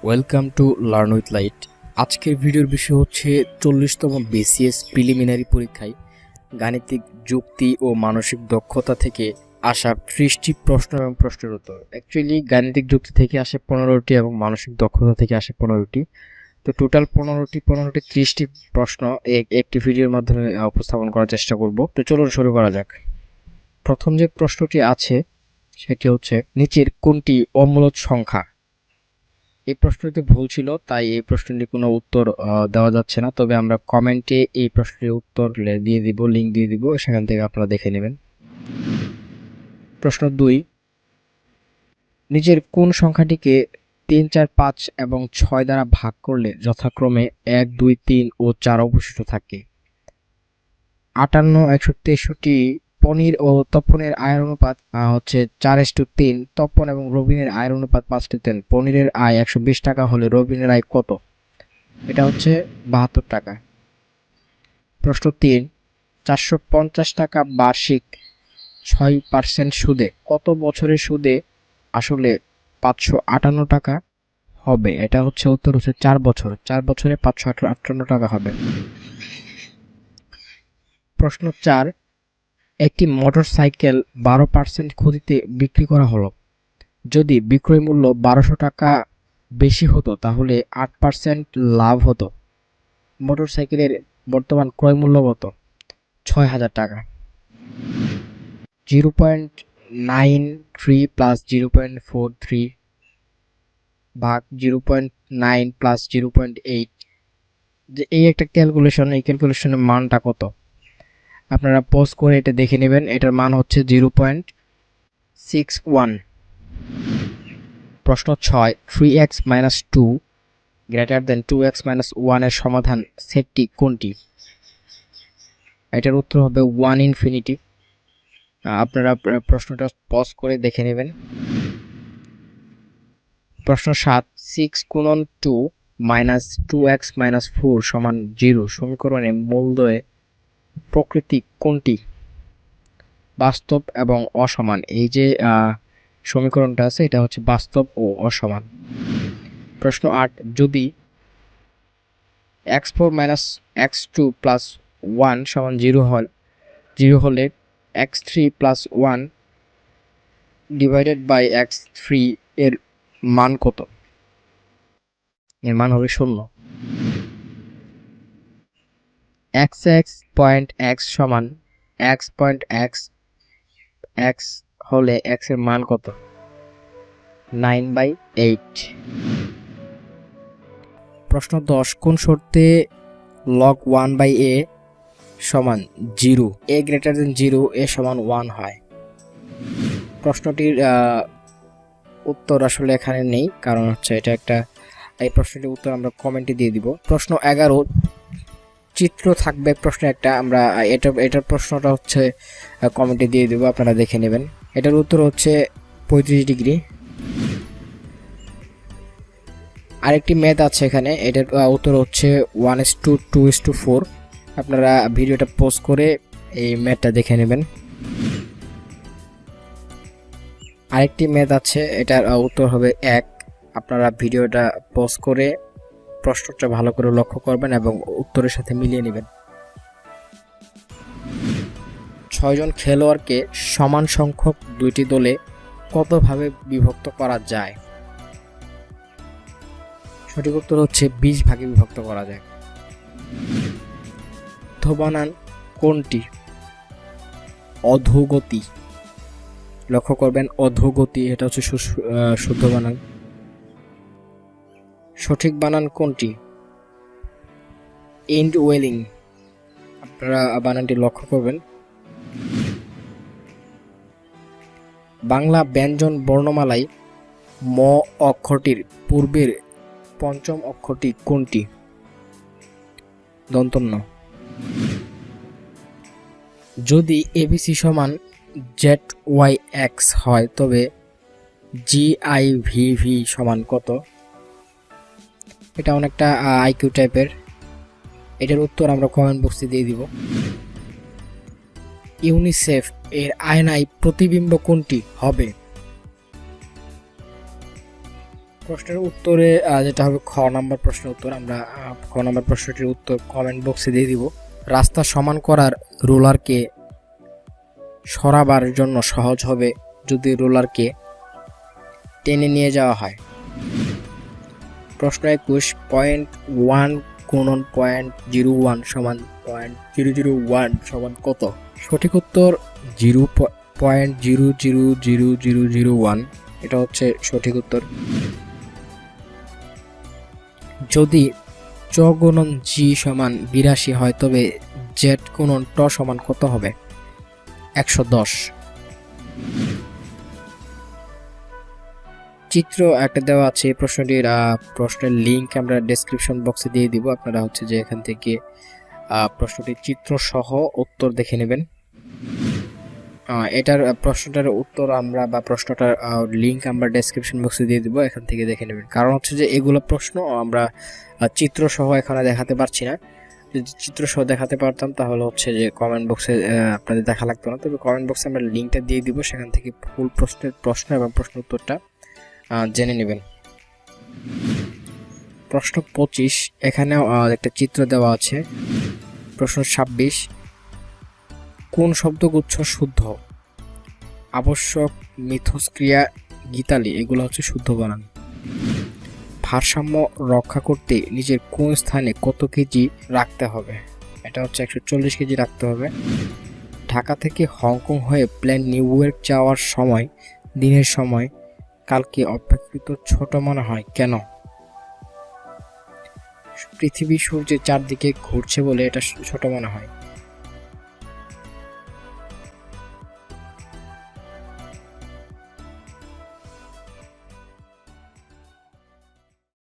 Welcome to learn with light. আজকের ভিডিওর বিষয় হচ্ছে 40তম বিসিএস প্রিলিমিনারি পরীক্ষায় গাণিতিক যুক্তি ও মানসিক দক্ষতা থেকে আসা 30টি প্রশ্ন এবং প্রশ্নের উত্তর। অ্যাকচুয়ালি গাণিতিক যুক্তি থেকে আসে 15টি এবং মানসিক দক্ষতা থেকে আসে 15টি। তো টোটাল 15টি 30টি প্রশ্ন একটি ভিডিওর মাধ্যমে উপস্থাপন করার চেষ্টা করব। তো চলুন শুরু করা যাক। প্রথম যে প্রশ্নটি আছে সেটি হচ্ছে, নিচের কোনটি অমূলদ সংখ্যা? এই প্রশ্নটি ভুল ছিল, তাই এই প্রশ্নটির কোনো উত্তর দেওয়া যাচ্ছে না, তবে আমরা কমেন্টে এই প্রশ্নের উত্তর দিয়ে দিব, লিঙ্ক দিয়ে দিব, সেখান থেকে আপনারা দেখে নেবেন। প্রশ্ন 2, নিচের কোন সংখ্যাটিকে 3, 4, 5 এবং 6 দ্বারা ভাগ করলে যথাক্রমে 1, 2, 3 ও 4 অবশিষ্ট থাকে? 58, 163, পনির ও তপনের আয়ের অনুপাত হচ্ছে 4:3, তপন এবং রবিনের আয়ের অনুপাত 5:3। পনিরের আয় 120 টাকা হলে রবিনের আয় কত? এটা হচ্ছে 72 টাকা। প্রশ্ন 3, 450 টাকা বার্ষিক 6% সুদে কত বছরের সুদে আসলে 558 টাকা হবে? এটা হচ্ছে উত্তর হচ্ছে 4 বছর। 4 বছরে 558 টাকা হবে। প্রশ্ন 4, একটি মোটরসাইকেল 12% ক্ষতিতে বিক্রি করা হলো। যদি বিক্রয় মূল্য 1200 টাকা বেশি হতো তাহলে 8% লাভ হতো। মোটরসাইকেলের বর্তমান ক্রয় মূল্য কত? 6000 টাকা। 0.93 প্লাস 0.43 ভাগ 0.9 প্লাস 0.8, যে এই একটা ক্যালকুলেশন, এই ক্যালকুলেশনের মানটা কত? আপনারা পজ করে এটা দেখে নেবেন। এটার মান হচ্ছে 0.61। প্রশ্ন 6, 3x - 2 গ্রেটার দেন 2x - 1 এর সমাধান সেটটি কোনটি? এটার উত্তর হবে 1 ইনফিনিটি। আপনারা প্রশ্নটা পজ করে দেখে নেবেন। প্রশ্ন 7, 6 গুণন 2 মাইনাস 2x - 4 সমান 0 সমীকরণে মূলদ্বয়ে প্রকৃতি কোনটি? বাস্তব এবং অসমান। এই যে সমীকরণটা আছে এটা হচ্ছে বাস্তব ও অসমান। প্রশ্ন 8, যদি x4 - x2 প্লাস 1 সমান 0 হলে x3 plus 1 divided by x3 এর মান কত? এর মান হবে 0। x সমান x হলে x এর মান কত? 9/8। প্রশ্ন 10, কোন শর্তে log 1/a সমান 0, a গ্রেটার দেন 0, a সমান 1 হয়? প্রশ্নটির উত্তর আসলে এখানে নেই, কারণ হচ্ছে এটা একটা, এই প্রশ্নটির উত্তর আমরা কমেন্টে দিয়ে দিব। প্রশ্ন 11, চিত্র থাকবে প্রশ্ন একটা, আমরা এটার প্রশ্নটা হচ্ছে কমেন্টে দিয়ে দিব, আপনারা দেখে নেবেন। এটার উত্তর হচ্ছে 35 ডিগ্রি। আরেকটি ম্যাথ আছে এখানে, এটার উত্তর হচ্ছে 1:2:4। আপনারা ভিডিওটা পজ করে এই ম্যাথটা দেখে নেবেন। আরেকটি ম্যাথ আছে, এটার উত্তর হবে 1। আপনারা ভিডিওটা পজ করে প্রশ্নটা ভালো করে লক্ষ্য করবেন এবং উত্তরের সাথে মিলিয়ে নেবেন। 6 জন খেলোয়াড়কে সমান সংখ্যক দুইটি দলে কতভাবে বিভক্ত করা যায়? সঠিক উত্তর হচ্ছে 20 ভাগে বিভক্ত করা যায়। শুদ্ধ বানান কোনটি? অধোগতি। লক্ষ্য করবেন, অধোগতি এটা হচ্ছে শুদ্ধ বানান। সঠিক বানান কোনটি? এন্ড ওয়েলিং। আপনারা বানানটি লক্ষ্য করবেন। বাংলা ব্যঞ্জন বর্ণমালায় ম অক্ষরটির পূর্বের পঞ্চম অক্ষরটি কোনটি? দন্তন্য। যদি এবিসি সমান ZYX হয় তবে GIVV সমান কত? এটা অনেকটা আইকিউ টাইপের। এটার উত্তর আমরা কমেন্ট বক্সে দিয়ে দিব। ইউনিসেফ এর আয়নায় প্রতিবিম্ব কোনটি হবে? প্রশ্নের উত্তরে যেটা হবে খ নাম্বার প্রশ্নের উত্তর, আমরা খ নাম্বার প্রশ্নটির উত্তর কমেন্ট বক্সে দিয়ে দিব। রাস্তা সমান করার রোলারকে সরাবার জন্য সহজ হবে যদি রোলারকে টেনে নিয়ে যাওয়া হয়। প্রশ্ন 21, 0.1 গুণন 0.01 সমান 0.001 সমান কত? সঠিক উত্তর 0.000001, এটা হচ্ছে সঠিক উত্তর। যদি চ গুণন জি সমান 82 হয় তবে জেড গুণন ট সমান কত হবে? 110। চিত্র একটা দেওয়া আছে, প্রশ্নটির প্রশ্নের লিঙ্ক আমরা ডেসক্রিপশন বক্সে দিয়ে দিব। আপনারা হচ্ছে যে এখান থেকে প্রশ্নটির চিত্র সহ উত্তর দেখে নেবেন। এটার প্রশ্নটার উত্তর আমরা বা প্রশ্নটার লিঙ্ক আমরা ডেসক্রিপশন বক্সে দিয়ে দিব, এখান থেকে দেখে নেবেন। কারণ হচ্ছে যে এগুলো প্রশ্ন আমরা চিত্র সহ এখানে দেখাতে পারছি না। যদি চিত্র সহ দেখাতে পারতাম তাহলে হচ্ছে যে কমেন্ট বক্সে আপনাদের দেখা লাগতো না। তবে কমেন্ট বক্সে আমরা লিঙ্কটা দিয়ে দিব, সেখান থেকে ফুল প্রশ্ন এবং প্রশ্ন উত্তরটা জেনে নেবেন। প্রশ্ন 25, এখানেও একটা চিত্র দেওয়া আছে। প্রশ্ন 26, কোন শব্দগুচ্ছ শুদ্ধ? আবশ্যক, মিথস্ক্রিয়া, গীতালি এগুলো হচ্ছে শুদ্ধ বানান। ভারসাম্য রক্ষা করতে নিজের কোন স্থানে কত কেজি রাখতে হবে? এটা হচ্ছে 140 কেজি রাখতে হবে। ঢাকা থেকে হংকং হয়ে প্লেন নিউ ইয়র্ক যাওয়ার সময় দিনের সময় কালকে অপেক্ষাকৃত ছোট মনে হয় কেন? পৃথিবী সূর্যের চারদিকে ঘুরছে বলে এটা ছোট মনে হয়।